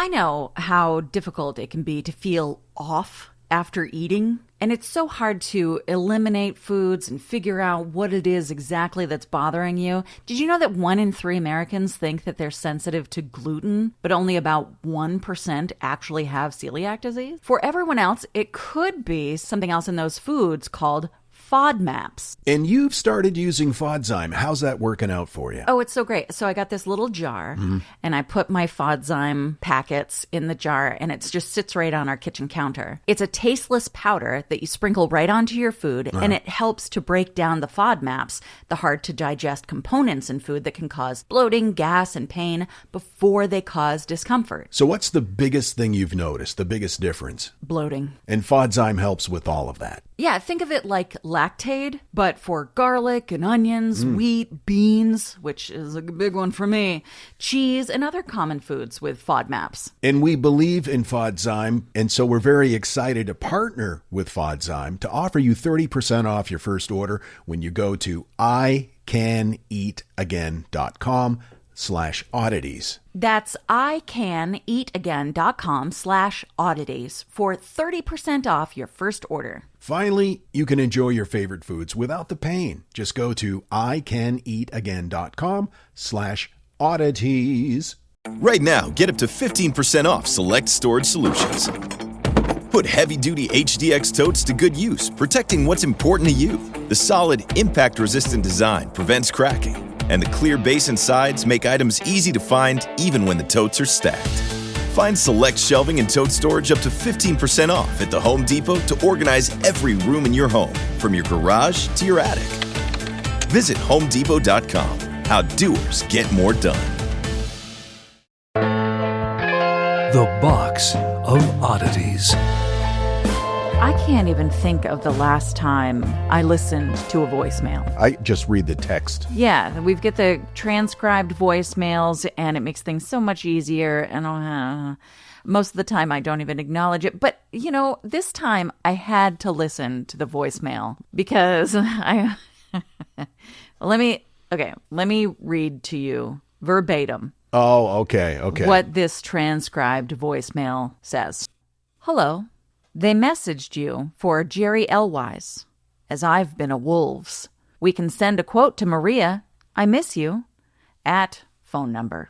I know how difficult it can be to feel off after eating, and it's so hard to eliminate foods and figure out what it is exactly that's bothering you. Did you know that 1 in 3 Americans think that they're sensitive to gluten, but only about 1% actually have celiac disease? For everyone else, it could be something else in those foods called FODMAPs. And you've started using FODzyme. How's that working out for you? Oh, it's so great. So I got this little jar, and I put my FODzyme packets in the jar, and it just sits right on our kitchen counter. It's a tasteless powder that you sprinkle right onto your food, and it helps to break down the FODMAPs, the hard-to-digest components in food that can cause bloating, gas, and pain before they cause discomfort. So what's the biggest thing you've noticed, the biggest difference? Bloating. And FODzyme helps with all of that. Yeah, think of it like Lactaid, but for garlic and onions, wheat, beans, which is a big one for me, cheese, and other common foods with FODMAPs. And we believe in FODzyme, and so we're very excited to partner with FODzyme to offer you 30% off your first order when you go to icaneatagain.com/oddities. That's icaneatagain.com/oddities for 30% off your first order. Finally, you can enjoy your favorite foods without the pain. Just go to icaneatagain.com/oddities. Right now, get up to 15% off select storage solutions. Put heavy-duty HDX totes to good use, protecting what's important to you. The solid, impact-resistant design prevents cracking, and the clear base and sides make items easy to find even when the totes are stacked. Find select shelving and tote storage up to 15% off at the Home Depot to organize every room in your home, from your garage to your attic. Visit HomeDepot.com. How doers get more done. The Box of Oddities. I can't even think of the last time I listened to a voicemail. I just read the text. Yeah, we get the transcribed voicemails, and it makes things so much easier. And most of the time, I don't even acknowledge it. But, you know, this time I had to listen to the voicemail because let me read to you verbatim. Oh, okay. What this transcribed voicemail says. Hello. They messaged you for Jerry Elwise, as I've been a Wolves. We can send a quote to Maria, I miss you, at phone number.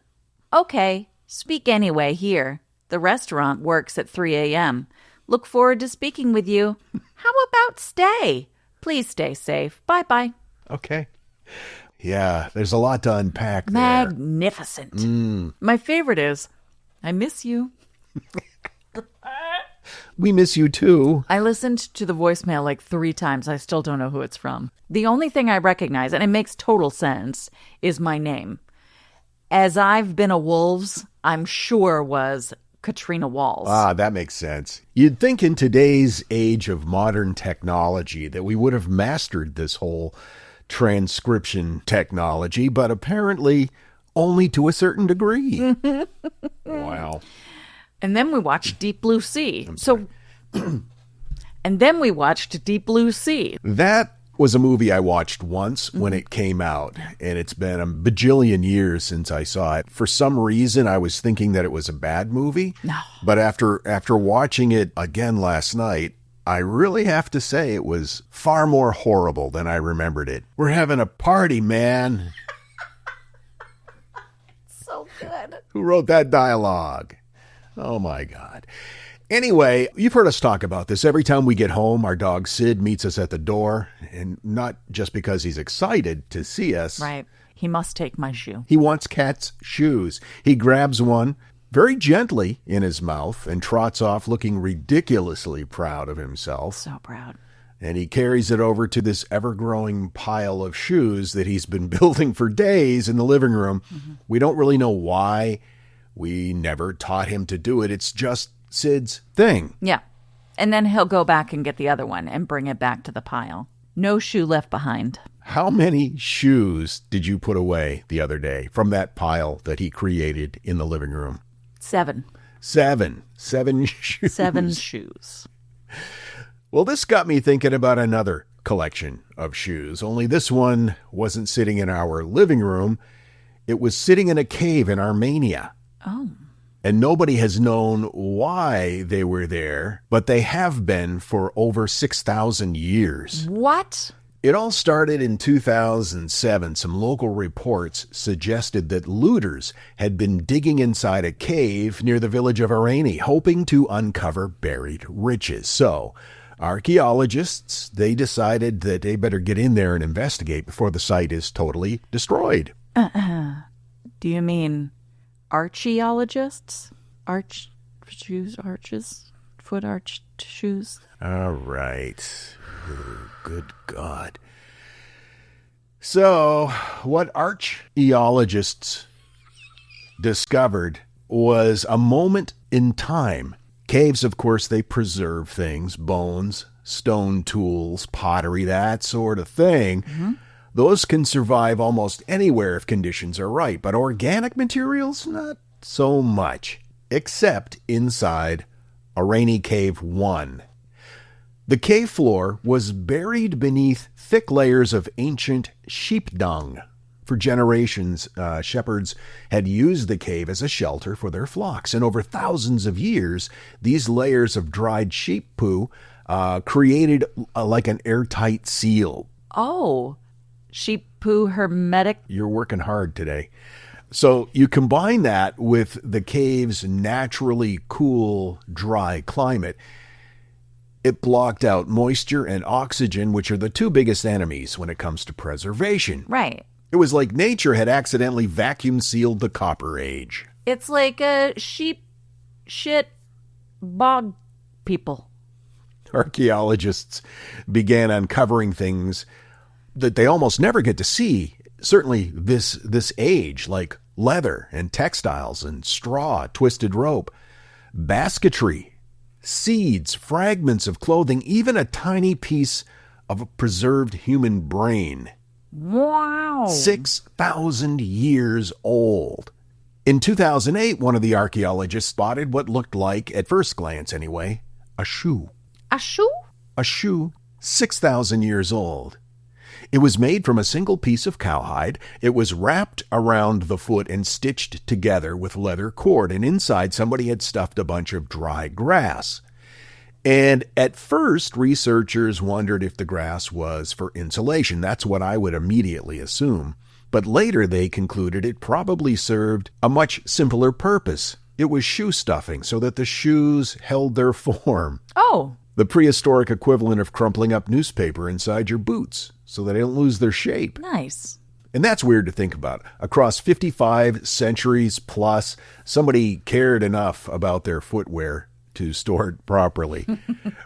Okay, speak anyway here. The restaurant works at 3 a.m. Look forward to speaking with you. How about stay? Please stay safe. Bye-bye. Okay. Yeah, there's a lot to unpack there. Magnificent. My favorite is, I miss you. We miss you too. I listened to the voicemail like 3 times. I still don't know who it's from. The only thing I recognize, and it makes total sense, is my name. As I've been a Wolves, I'm sure was Katrina Walls. Ah, that makes sense. You'd think in today's age of modern technology that we would have mastered this whole transcription technology, but apparently only to a certain degree. Wow. And then we watched Deep Blue Sea. And then we watched Deep Blue Sea. That was a movie I watched once when it came out, and it's been a bajillion years since I saw it. For some reason, I was thinking that it was a bad movie. No. But after watching it again last night, I really have to say it was far more horrible than I remembered it. We're having a party, man. So good. Who wrote that dialogue? Oh, my God. Anyway, you've heard us talk about this. Every time we get home, our dog Sid meets us at the door, and not just because he's excited to see us. Right. He must take my shoe. He wants Cat's shoes. He grabs one very gently in his mouth and trots off looking ridiculously proud of himself. So proud. And he carries it over to this ever-growing pile of shoes that he's been building for days in the living room. Mm-hmm. We don't really know why. We never taught him to do it. It's just Sid's thing. Yeah. And then he'll go back and get the other one and bring it back to the pile. No shoe left behind. How many shoes did you put away the other day from that pile that he created in the living room? 7. 7 shoes. 7 shoes. Well, this got me thinking about another collection of shoes, only this one wasn't sitting in our living room. It was sitting in a cave in Armenia. Oh. and nobody has known why they were there, but they have been for over 6,000 years. What? It all started in 2007. Some local reports suggested that looters had been digging inside a cave near the village of Areni, hoping to uncover buried riches. So, archaeologists, they decided that they better get in there and investigate before the site is totally destroyed. Do you mean archaeologists? Arches? Foot arch shoes? All right. Good God. So, what archaeologists discovered was a moment in time. Caves, of course, they preserve things, bones, stone tools, pottery, that sort of thing. Mm-hmm. Those can survive almost anywhere if conditions are right, but organic materials, not so much, except inside Areni Cave 1. The cave floor was buried beneath thick layers of ancient sheep dung. For generations, shepherds had used the cave as a shelter for their flocks, and over thousands of years, these layers of dried sheep poo created like an airtight seal. Oh, sheep poo hermetic. You're working hard today. So you combine that with the cave's naturally cool, dry climate. It blocked out moisture and oxygen, which are the two biggest enemies when it comes to preservation. Right. It was like nature had accidentally vacuum sealed the Copper Age. It's like a sheep shit bog people. Archaeologists began uncovering things that they almost never get to see, certainly this age, like leather and textiles and straw, twisted rope, basketry, seeds, fragments of clothing, even a tiny piece of a preserved human brain. Wow. 6,000 years old. In 2008, one of the archaeologists spotted what looked like, at first glance anyway, a shoe. A shoe? A shoe 6,000 years old. It was made from a single piece of cowhide. It was wrapped around the foot and stitched together with leather cord, and inside somebody had stuffed a bunch of dry grass. And at first, researchers wondered if the grass was for insulation. That's what I would immediately assume. But later they concluded it probably served a much simpler purpose. It was shoe stuffing so that the shoes held their form. Oh. The prehistoric equivalent of crumpling up newspaper inside your boots so that they don't lose their shape. Nice. And that's weird to think about. Across 55 centuries plus, somebody cared enough about their footwear to store it properly.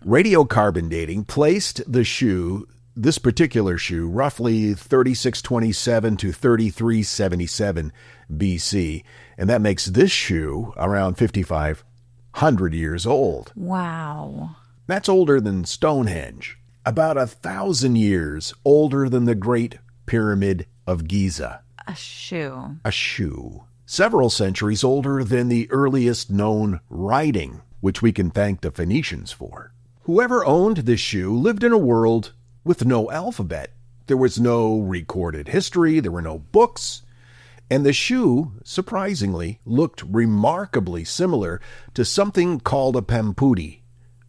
Radiocarbon dating placed the shoe, this particular shoe, roughly 3627 to 3377 BC. And that makes this shoe around 5,500 years old. Wow. That's older than Stonehenge. About 1,000 years older than the Great Pyramid of Giza. A shoe. A shoe. Several centuries older than the earliest known writing, which we can thank the Phoenicians for. Whoever owned this shoe lived in a world with no alphabet. There was no recorded history, there were no books, and the shoe, surprisingly, looked remarkably similar to something called a pampudi,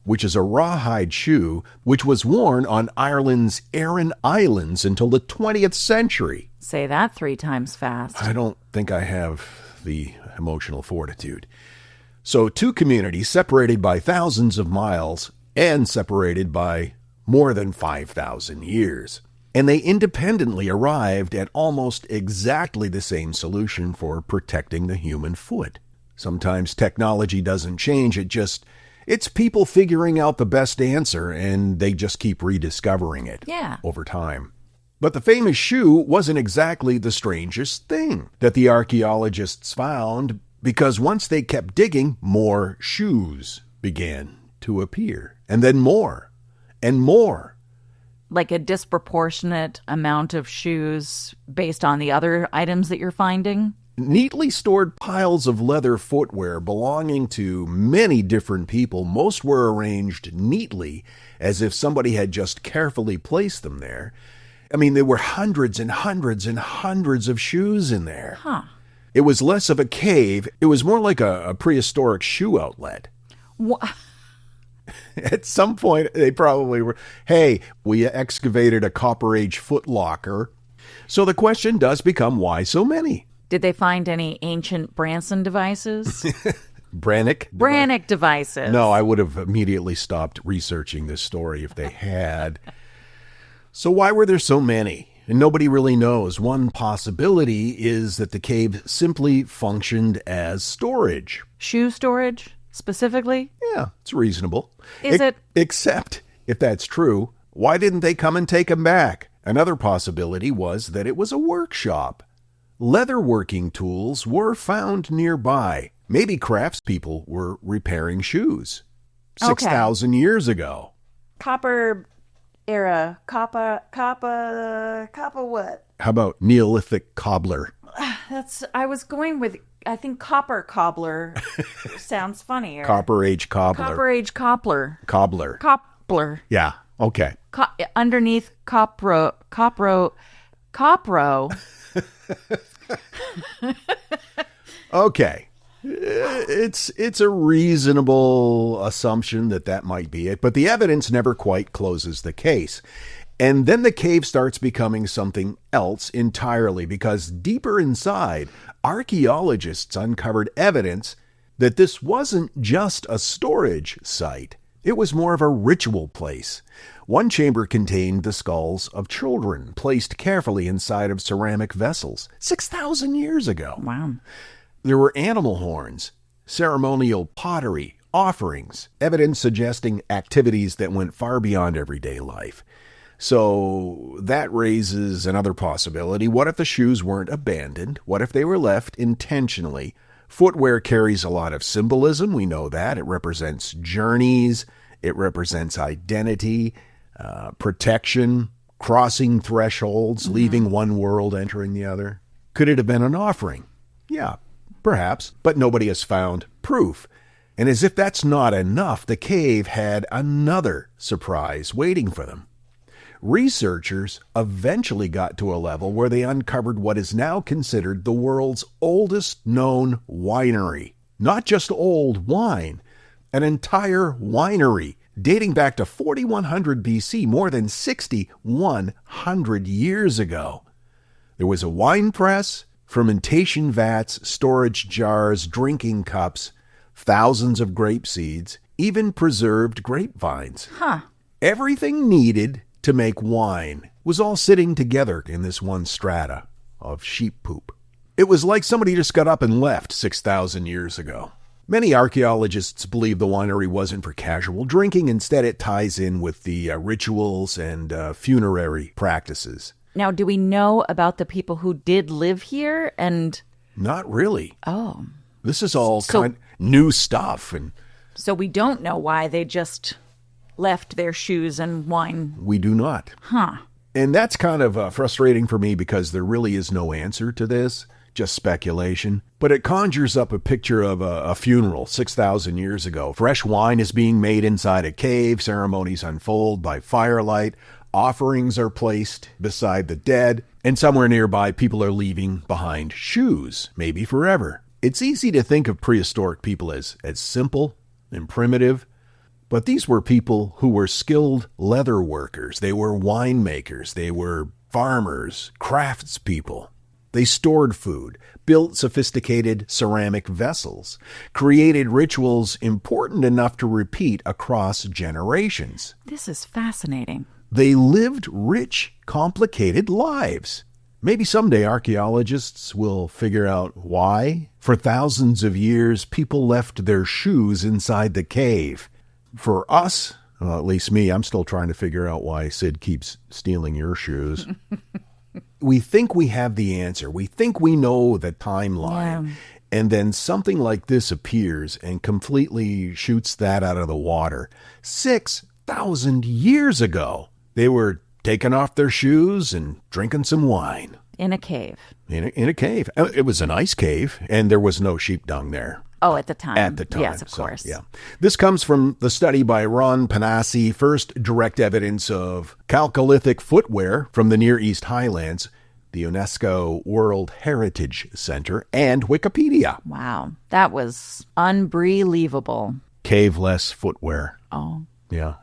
which is a rawhide shoe which was worn on Ireland's Aran Islands until the 20th century. Say that 3 times fast. I don't think I have the emotional fortitude. So 2 communities separated by thousands of miles and separated by more than 5,000 years. And they independently arrived at almost exactly the same solution for protecting the human foot. Sometimes technology doesn't change, it's people figuring out the best answer, and they just keep rediscovering it over time. But the famous shoe wasn't exactly the strangest thing that the archaeologists found, because once they kept digging, more shoes began to appear, and then more, and more. Like a disproportionate amount of shoes based on the other items that you're finding? Neatly stored piles of leather footwear belonging to many different people. Most were arranged neatly, as if somebody had just carefully placed them there. I mean, there were hundreds and hundreds and hundreds of shoes in there. Huh. It was less of a cave. It was more like a prehistoric shoe outlet. What? At some point, they probably were, hey, we excavated a Copper Age footlocker. So the question does become, why so many? Did they find any ancient Branson devices? Brannick devices. No, I would have immediately stopped researching this story if they had. So why were there so many? And nobody really knows. One possibility is that the cave simply functioned as storage. Shoe storage, specifically? Yeah, it's reasonable. Is it? Except, if that's true, why didn't they come and take him back? Another possibility was that it was a workshop. Leatherworking tools were found nearby. Maybe craftspeople were repairing shoes 6,000 years ago. Copper era. Copper what? How about Neolithic cobbler? I was going with, I think copper cobbler sounds funnier. Copper Age cobbler. Copper Age cobbler. Cobbler. Yeah, okay. Underneath copro. Okay. It's a reasonable assumption that might be it, but the evidence never quite closes the case. And then the cave starts becoming something else entirely, because deeper inside, archaeologists uncovered evidence that this wasn't just a storage site. It was more of a ritual place. One chamber contained the skulls of children, placed carefully inside of ceramic vessels 6,000 years ago. Wow. There were animal horns, ceremonial pottery, offerings, evidence suggesting activities that went far beyond everyday life. So that raises another possibility. What if the shoes weren't abandoned? What if they were left intentionally? Footwear carries a lot of symbolism. We know that. It represents journeys. It represents identity, protection, crossing thresholds, leaving one world, entering the other. Could it have been an offering? Yeah, perhaps, but nobody has found proof. And as if that's not enough, the cave had another surprise waiting for them. Researchers eventually got to a level where they uncovered what is now considered the world's oldest known winery. Not just old wine, an entire winery dating back to 4100 BC, more than 6,100 years ago. There was a wine press, fermentation vats, storage jars, drinking cups, thousands of grape seeds, even preserved grapevines. Everything needed to make wine was all sitting together in this one strata of sheep poop. It was like somebody just got up and left 6,000 years ago. Many archaeologists believe the winery wasn't for casual drinking. Instead, it ties in with the rituals and funerary practices. Now, do we know about the people who did live here? And not really. Oh. This is all kind of new stuff. And so we don't know why they just left their shoes and wine. We do not. And that's kind of frustrating for me, because there really is no answer to this, just speculation. But it conjures up a picture of a funeral 6,000 years ago. Fresh wine is being made inside a cave. Ceremonies unfold by firelight. Offerings are placed beside the dead. And somewhere nearby, people are leaving behind shoes, maybe forever. It's easy to think of prehistoric people as simple and primitive. But these were people who were skilled leather workers. They were winemakers. They were farmers, craftspeople. They stored food, built sophisticated ceramic vessels, created rituals important enough to repeat across generations. This is fascinating. They lived rich, complicated lives. Maybe someday archaeologists will figure out why, for thousands of years, people left their shoes inside the cave. For us, well, at least me, I'm still trying to figure out why Sid keeps stealing your shoes. We think we have the answer. We think we know the timeline. Yeah. And then something like this appears and completely shoots that out of the water. 6,000 years ago, they were taking off their shoes and drinking some wine. In a cave. In a cave. It was a nice cave, and there was no sheep dung there. Oh, at the time. At the time. Yes, of course. Yeah. This comes from the study by Ron Panassi, first direct evidence of Chalcolithic footwear from the Near East Highlands. the UNESCO World Heritage Center, and Wikipedia. Wow, that was unbelievable. Caveless footwear. Oh. Yeah.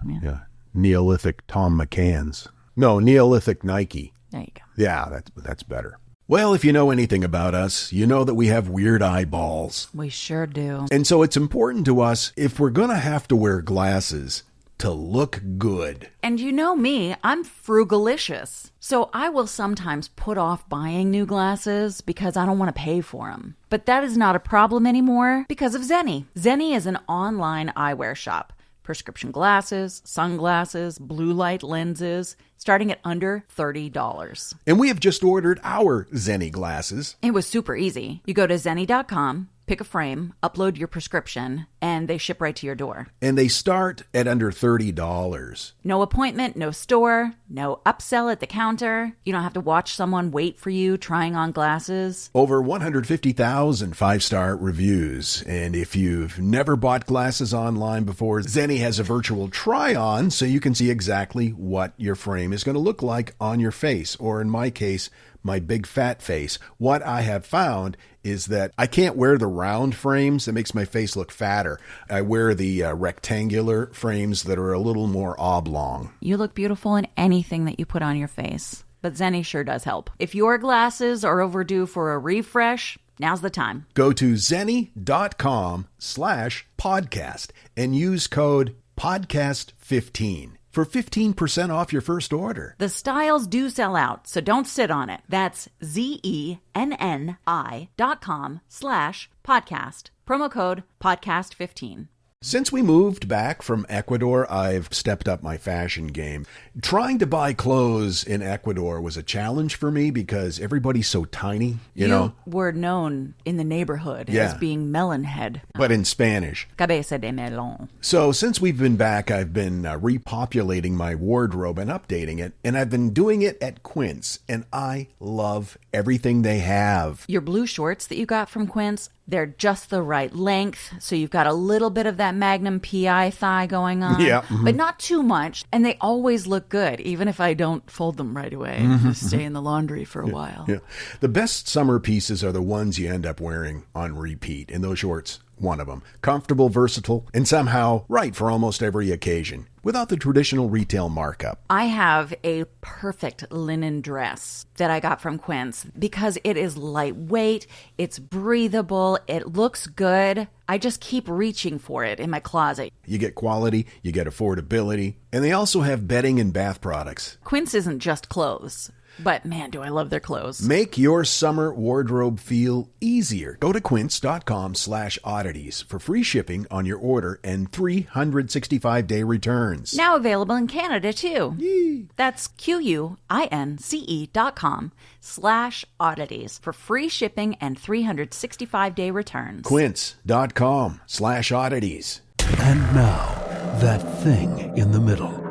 Neolithic Tom McCann's. No, Neolithic Nike. There you go. Yeah, that's better. Well, if you know anything about us, you know that we have weird eyeballs. We sure do. And so it's important to us, if we're going to have to wear glasses, to look good. And you know me, I'm frugalicious. So I will sometimes put off buying new glasses because I don't want to pay for them. But that is not a problem anymore because of Zenni. Zenni is an online eyewear shop. Prescription glasses, sunglasses, blue light lenses, starting at under $30. And we have just ordered our Zenni glasses. It was super easy. You go to zenni.com, pick a frame, upload your prescription, and they ship right to your door. And they start at under $30. No appointment, no store, no upsell at the counter. You don't have to watch someone wait for you trying on glasses. Over 150,000 five-star reviews. And if you've never bought glasses online before, Zenni has a virtual try-on so you can see exactly what your frame is going to look like on your face. Or in my case, my big fat face. What I have found is that I can't wear the round frames. That makes my face look fatter. I wear the rectangular frames that are a little more oblong. You look beautiful in anything that you put on your face. But Zenni sure does help. If your glasses are overdue for a refresh, now's the time. Go to zenni.com/podcast and use code podcast15 for 15% off your first order. The styles do sell out, so don't sit on it. That's zenni.com/podcast. Promo code podcast15. Since we moved back from Ecuador, I've stepped up my fashion game. Trying to buy clothes in Ecuador was a challenge for me because everybody's so tiny, you know. Were known in the neighborhood as being melon head. But in Spanish. Cabeza de melón. So since we've been back, I've been repopulating my wardrobe and updating it, and I've been doing it at Quince, and I love everything they have. Your blue shorts that you got from Quince, they're just the right length, so you've got a little bit of that Magnum PI thigh going on, but not too much, and they always look good, even if I don't fold them right away. Just stay in the laundry for a while. Yeah. The best summer pieces are the ones you end up wearing on repeat, and those shorts, one of them. Comfortable, versatile, and somehow right for almost every occasion, without the traditional retail markup. I have a perfect linen dress that I got from Quince because it is lightweight, it's breathable, it looks good. I just keep reaching for it in my closet. You get quality, you get affordability, and they also have bedding and bath products. Quince isn't just clothes. But man, do I love their clothes. Make your summer wardrobe feel easier. Go to quince.com/oddities for free shipping on your order and 365-day returns. Now available in Canada too. Yee. That's QUINCE.com/oddities for free shipping and 365-day returns. Quince.com/oddities. And now, that thing in the middle.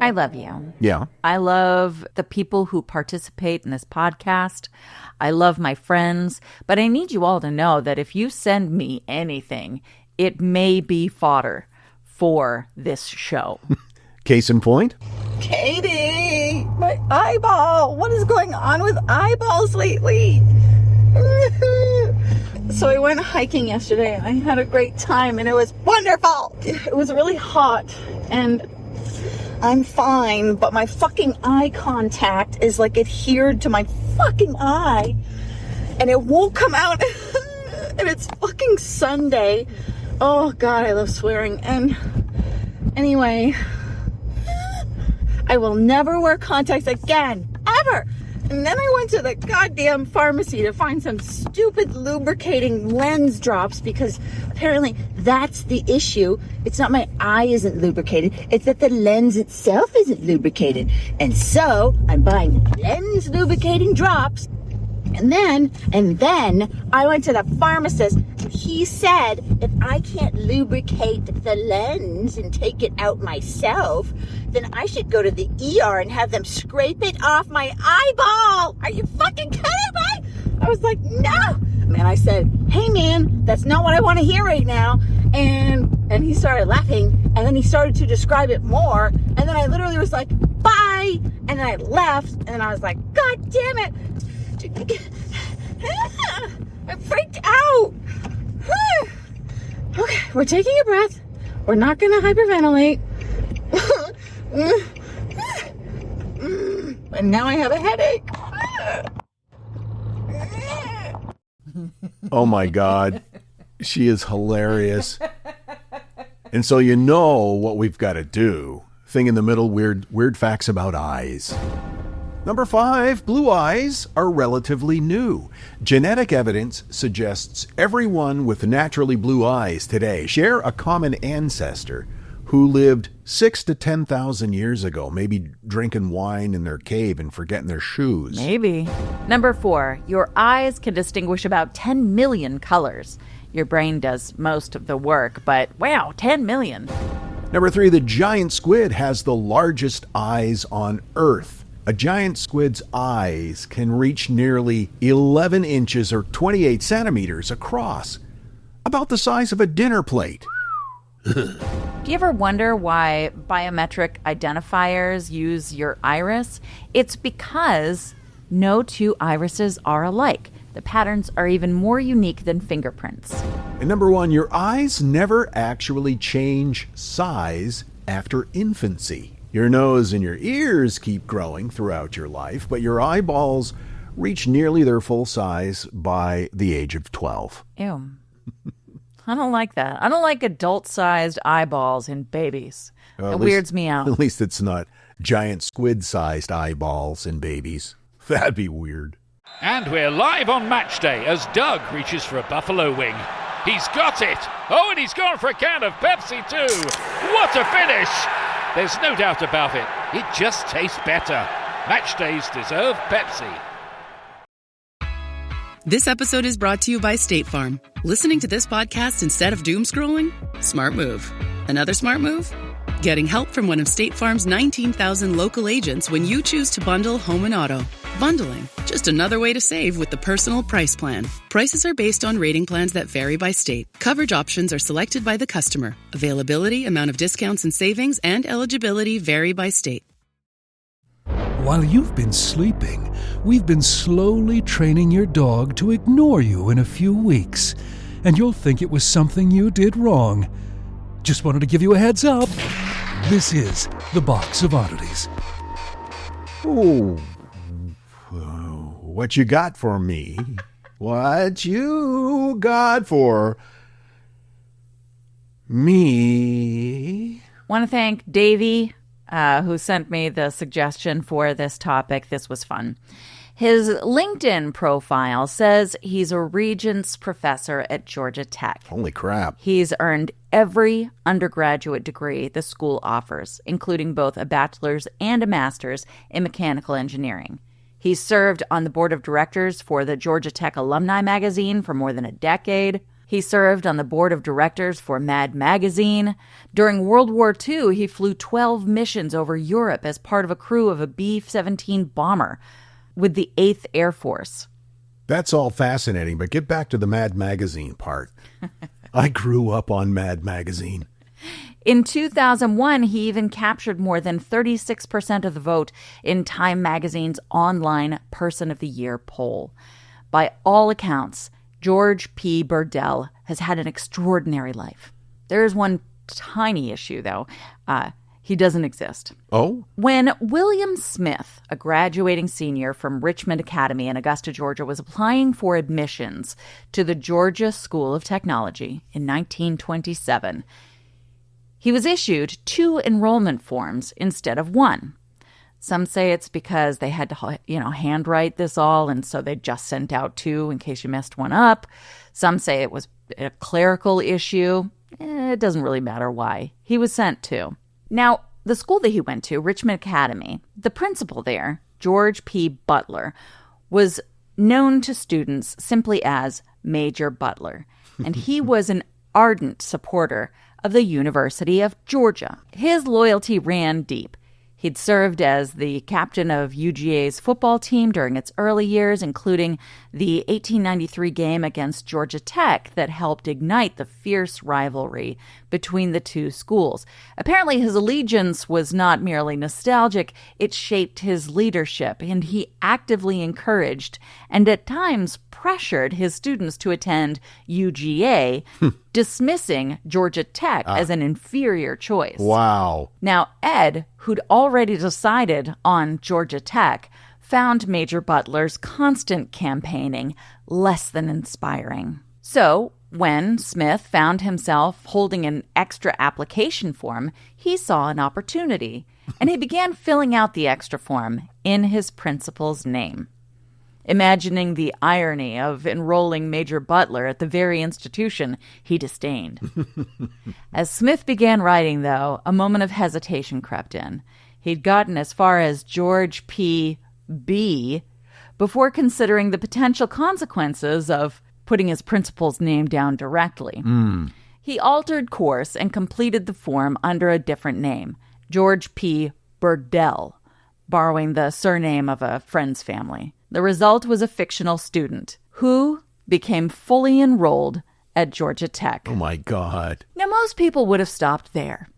I love you. Yeah. I love the people who participate in this podcast. I love my friends. But I need you all to know that if you send me anything, it may be fodder for this show. Case in point? Katie, my eyeball. What is going on with eyeballs lately? So I went hiking yesterday and I had a great time and it was wonderful. It was really hot and I'm fine, but my fucking eye contact is like adhered to my fucking eye and it won't come out. And it's fucking Sunday. Oh God, I love swearing. And anyway, I will never wear contacts again, ever. And then I went to the goddamn pharmacy to find some stupid lubricating lens drops because apparently that's the issue. It's not my eye isn't lubricated. It's that the lens itself isn't lubricated. And so I'm buying lens lubricating drops. And then I went to the pharmacist. He said if I can't lubricate the lens and take it out myself, then I should go to the ER and have them scrape it off my eyeball. Are you fucking kidding me? I was like, no. And I said, hey man, that's not what I want to hear right now. And he started laughing and then he started to describe it more. And then I literally was like, bye. bye. And I left, and I was like, God damn it. I freaked out. Okay, we're taking a breath. We're not going to hyperventilate. And now I have a headache. Oh my God. She is hilarious. And so you know what we've got to do. Thing in the middle, weird facts about eyes. Number 5, blue eyes are relatively new. Genetic evidence suggests everyone with naturally blue eyes today share a common ancestor who lived 6,000 to 10,000 years ago, maybe drinking wine in their cave and forgetting their shoes. Maybe. Number 4, your eyes can distinguish about 10 million colors. Your brain does most of the work, but wow, 10 million. Number 3, the giant squid has the largest eyes on Earth. A giant squid's eyes can reach nearly 11 inches or 28 centimeters across, about the size of a dinner plate. Do you ever wonder why biometric identifiers use your iris? It's because no two irises are alike. The patterns are even more unique than fingerprints. And number 1, your eyes never actually change size after infancy. Your nose and your ears keep growing throughout your life, but your eyeballs reach nearly their full size by the age of 12. Ew. I don't like that. I don't like adult-sized eyeballs in babies. It weirds me out. At least it's not giant squid-sized eyeballs in babies. That'd be weird. And we're live on match day as Doug reaches for a buffalo wing. He's got it! Oh, and he's gone for a can of Pepsi too! What a finish! There's no doubt about it. It just tastes better. Match days deserve Pepsi. This episode is brought to you by State Farm. Listening to this podcast instead of doom scrolling? Smart move. Another smart move? Getting help from one of State Farm's 19,000 local agents when you choose to bundle home and auto. Bundling, just another way to save with the Personal Price Plan. Prices are based on rating plans that vary by state. Coverage options are selected by the customer. Availability, amount of discounts and savings, and eligibility vary by state. While you've been sleeping, we've been slowly training your dog to ignore you in a few weeks. And you'll think it was something you did wrong. Just wanted to give you a heads up. This is the Box of Oddities. Oh, what you got for me? What you got for me? Want to thank Davey, who sent me the suggestion for this topic. This was fun. His LinkedIn profile says he's a Regents professor at Georgia Tech. Holy crap. He's earned every undergraduate degree the school offers, including both a bachelor's and a master's in mechanical engineering. He served on the board of directors for the Georgia Tech Alumni magazine for more than a decade. He served on the board of directors for Mad Magazine. During World War II, he flew 12 missions over Europe as part of a crew of a B-17 bomber with the 8th Air Force. That's all fascinating, but get back to the Mad Magazine part. I grew up on Mad Magazine. In 2001, he even captured more than 36% of the vote in Time Magazine's online Person of the Year poll. By all accounts, George P. Burdell has had an extraordinary life. There is one tiny issue, though. He doesn't exist. Oh? When William Smith, a graduating senior from Richmond Academy in Augusta, Georgia, was applying for admissions to the Georgia School of Technology in 1927, he was issued 2 enrollment forms instead of 1. Some say it's because they had to, handwrite this all, and so they just sent out 2 in case you messed one up. Some say it was a clerical issue. It doesn't really matter why. He was sent 2. Now, the school that he went to, Richmond Academy, the principal there, George P. Butler, was known to students simply as Major Butler, and he was an ardent supporter of the University of Georgia. His loyalty ran deep. He'd served as the captain of UGA's football team during its early years, including the 1893 game against Georgia Tech that helped ignite the fierce rivalry between the two schools. Apparently, his allegiance was not merely nostalgic, it shaped his leadership, and he actively encouraged and at times pressured his students to attend UGA, dismissing Georgia Tech as an inferior choice. Wow. Now, Ed, who'd already decided on Georgia Tech, found Major Butler's constant campaigning less than inspiring. So, when Smith found himself holding an extra application form, he saw an opportunity, and he began filling out the extra form in his principal's name. Imagining the irony of enrolling Major Butler at the very institution he disdained. As Smith began writing, though, a moment of hesitation crept in. He'd gotten as far as George P. B. before considering the potential consequences of putting his principal's name down directly. He altered course and completed the form under a different name, George P. Burdell, borrowing the surname of a friend's family. The result was a fictional student who became fully enrolled at Georgia Tech. Oh, my God. Now, most people would have stopped there.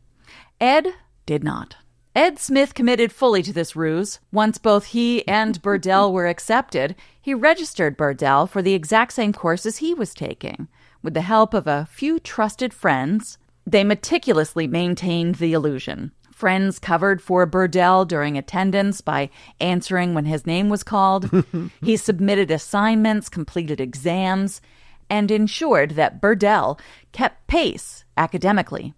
Ed did not. Ed Smith committed fully to this ruse. Once both he and Burdell were accepted, he registered Burdell for the exact same courses he was taking. With the help of a few trusted friends, they meticulously maintained the illusion. Friends covered for Burdell during attendance by answering when his name was called. He submitted assignments, completed exams, and ensured that Burdell kept pace academically.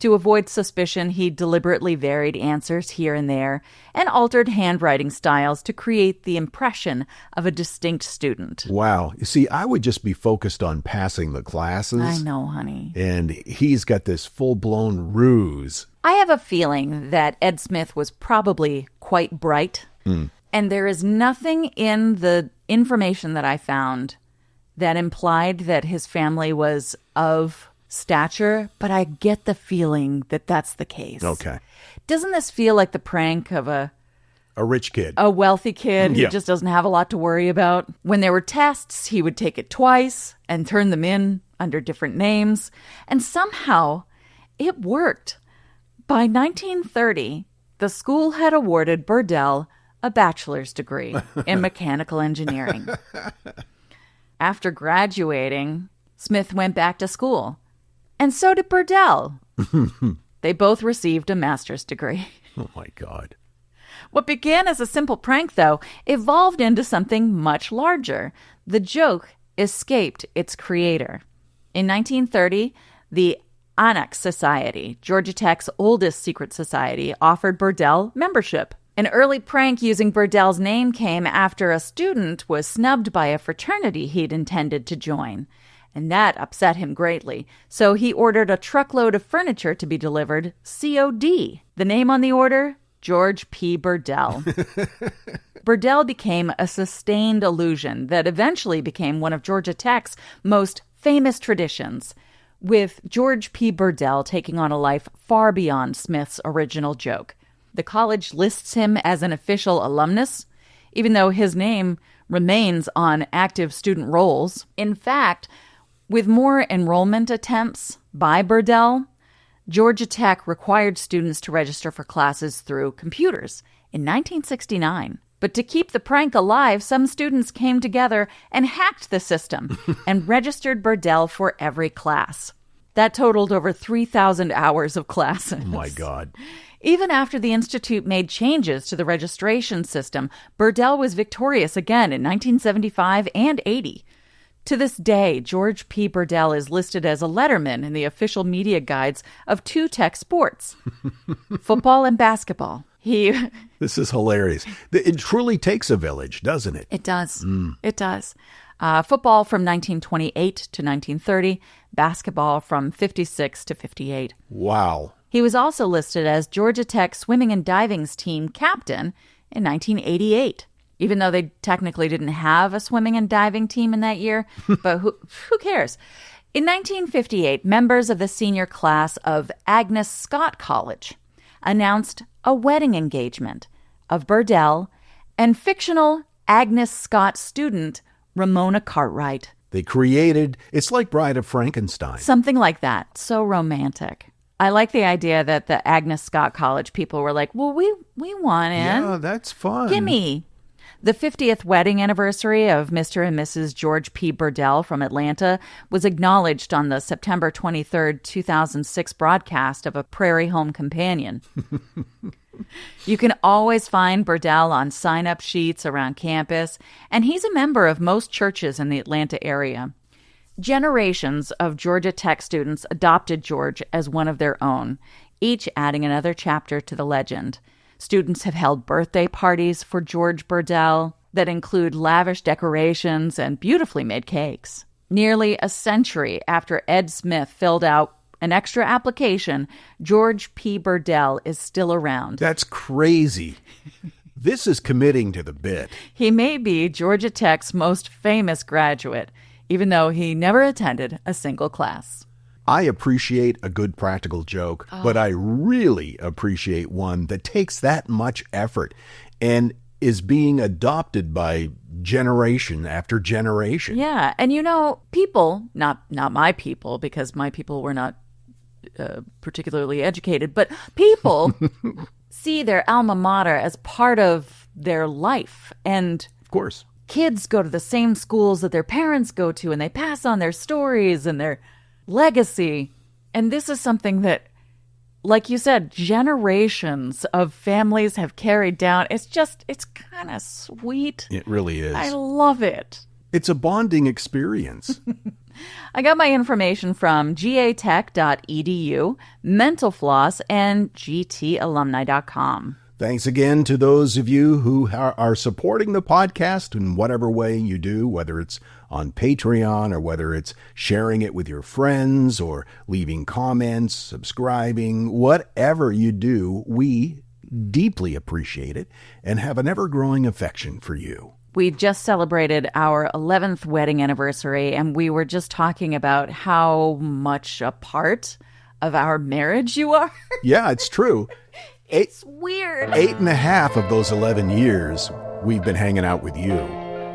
To avoid suspicion, he deliberately varied answers here and there and altered handwriting styles to create the impression of a distinct student. Wow. You see, I would just be focused on passing the classes. I know, honey. And he's got this full-blown ruse. I have a feeling that Ed Smith was probably quite bright, and there is nothing in the information that I found that implied that his family was of stature, but I get the feeling that that's the case. Okay. Doesn't this feel like the prank of a rich kid? A wealthy kid who Yeah. just doesn't have a lot to worry about. When there were tests, he would take it twice and turn them in under different names. And somehow it worked. By 1930, the school had awarded Burdell a bachelor's degree in mechanical engineering. After graduating, Smith went back to school. And so did Burdell. They both received a master's degree. Oh, my God. What began as a simple prank, though, evolved into something much larger. The joke escaped its creator. In 1930, the Onyx Society, Georgia Tech's oldest secret society, offered Burdell membership. An early prank using Burdell's name came after a student was snubbed by a fraternity he'd intended to join. And that upset him greatly, so he ordered a truckload of furniture to be delivered COD. The name on the order? George P. Burdell. Burdell became a sustained illusion that eventually became one of Georgia Tech's most famous traditions, with George P. Burdell taking on a life far beyond Smith's original joke. The college lists him as an official alumnus, even though his name remains on active student rolls. In fact, with more enrollment attempts by Burdell, Georgia Tech required students to register for classes through computers in 1969. But to keep the prank alive, some students came together and hacked the system and registered Burdell for every class. That totaled over 3,000 hours of classes. Oh, my God. Even after the Institute made changes to the registration system, Burdell was victorious again in 1975 and 80. To this day, George P. Burdell is listed as a letterman in the official media guides of two tech sports, football and basketball. This is hilarious. It truly takes a village, doesn't it? It does. It does. Football from 1928 to 1930, basketball from 56 to 58. Wow. He was also listed as Georgia Tech swimming and diving's team captain in 1988. Even though they technically didn't have a swimming and diving team in that year, but who cares? In 1958, members of the senior class of Agnes Scott College announced a wedding engagement of Burdell and fictional Agnes Scott student Ramona Cartwright. They created, it's like Bride of Frankenstein. Something like that. So romantic. I like the idea that the Agnes Scott College people were like, well, we want in. Yeah, that's fun. Gimme. The 50th wedding anniversary of Mr. and Mrs. George P. Burdell from Atlanta was acknowledged on the September 23rd, 2006 broadcast of A Prairie Home Companion. You can always find Burdell on sign-up sheets around campus, and he's a member of most churches in the Atlanta area. Generations of Georgia Tech students adopted George as one of their own, each adding another chapter to the legend. Students have held birthday parties for George Burdell that include lavish decorations and beautifully made cakes. Nearly a century after Ed Smith filled out an extra application, George P. Burdell is still around. That's crazy. This is committing to the bit. He may be Georgia Tech's most famous graduate, even though he never attended a single class. I appreciate a good practical joke, but I really appreciate one that takes that much effort and is being adopted by generation after generation. Yeah, and people, not my people, because my people were not particularly educated, but people see their alma mater as part of their life. And of course, kids go to the same schools that their parents go to, and they pass on their stories and their legacy. And this is something that, like you said, generations of families have carried down. It's kind of sweet. It really is. I love it. It's a bonding experience. I got my information from gatech.edu, Mental Floss, and gtalumni.com. Thanks again to those of you who are supporting the podcast in whatever way you do, whether it's on Patreon or whether it's sharing it with your friends or leaving comments, subscribing, whatever you do, we deeply appreciate it and have an ever-growing affection for you. We just celebrated our 11th wedding anniversary, and we were just talking about how much a part of our marriage you are. Yeah, it's true. It's weird. 8.5 of those 11 years, we've been hanging out with you,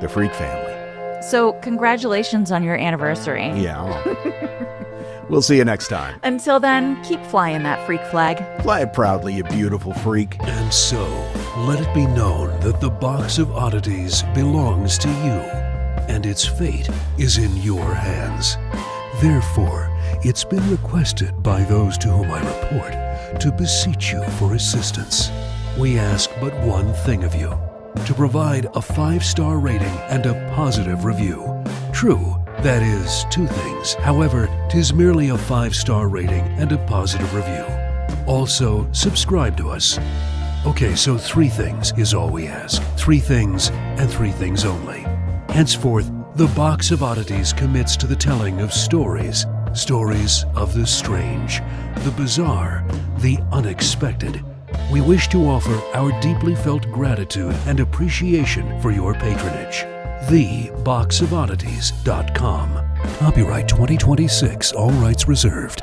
the Freak family. So congratulations on your anniversary. Yeah. We'll see you next time. Until then, keep flying that freak flag. Fly it proudly, you beautiful freak. And so, let it be known that the Box of Oddities belongs to you, and its fate is in your hands. Therefore, it's been requested by those to whom I report to beseech you for assistance. We ask but one thing of you, to provide a 5-star rating and a positive review. True, that is 2 things. However, 'tis merely a 5-star rating and a positive review. Also, subscribe to us. Okay, so 3 things is all we ask. 3 things and 3 things only. Henceforth, the Box of Oddities commits to the telling of stories. Stories of the strange, the bizarre, the unexpected. We wish to offer our deeply felt gratitude and appreciation for your patronage. TheBoxOfOddities.com. Copyright 2026, all rights reserved.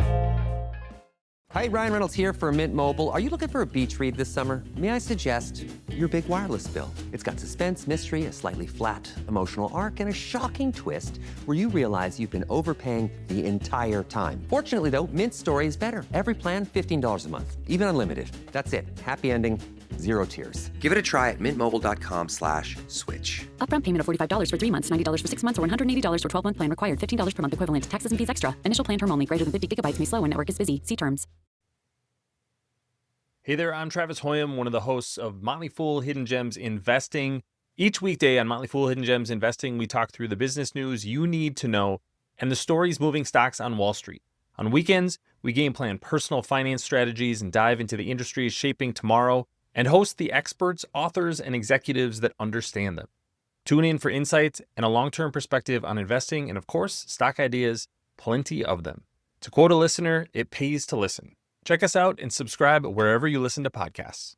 Hi, Ryan Reynolds here for Mint Mobile. Are you looking for a beach read this summer? May I suggest your big wireless bill? It's got suspense, mystery, a slightly flat, emotional arc, and a shocking twist where you realize you've been overpaying the entire time. Fortunately, though, Mint's story is better. Every plan, $15 a month, even unlimited. That's it. Happy ending, 0 tears. Give it a try at mintmobile.com/switch. Upfront payment of $45 for 3 months, $90 for 6 months, or $180 for 12-month plan required. $15 per month equivalent. Taxes and fees extra. Initial plan term only. Greater than 50 gigabytes may slow when network is busy. See terms. Hey there, I'm Travis Hoyam, one of the hosts of Motley Fool Hidden Gems Investing. Each weekday on Motley Fool Hidden Gems Investing, we talk through the business news you need to know and the stories moving stocks on Wall Street. On weekends, we game plan personal finance strategies and dive into the industries shaping tomorrow and host the experts, authors, and executives that understand them. Tune in for insights and a long-term perspective on investing and, of course, stock ideas, plenty of them. To quote a listener, it pays to listen. Check us out and subscribe wherever you listen to podcasts.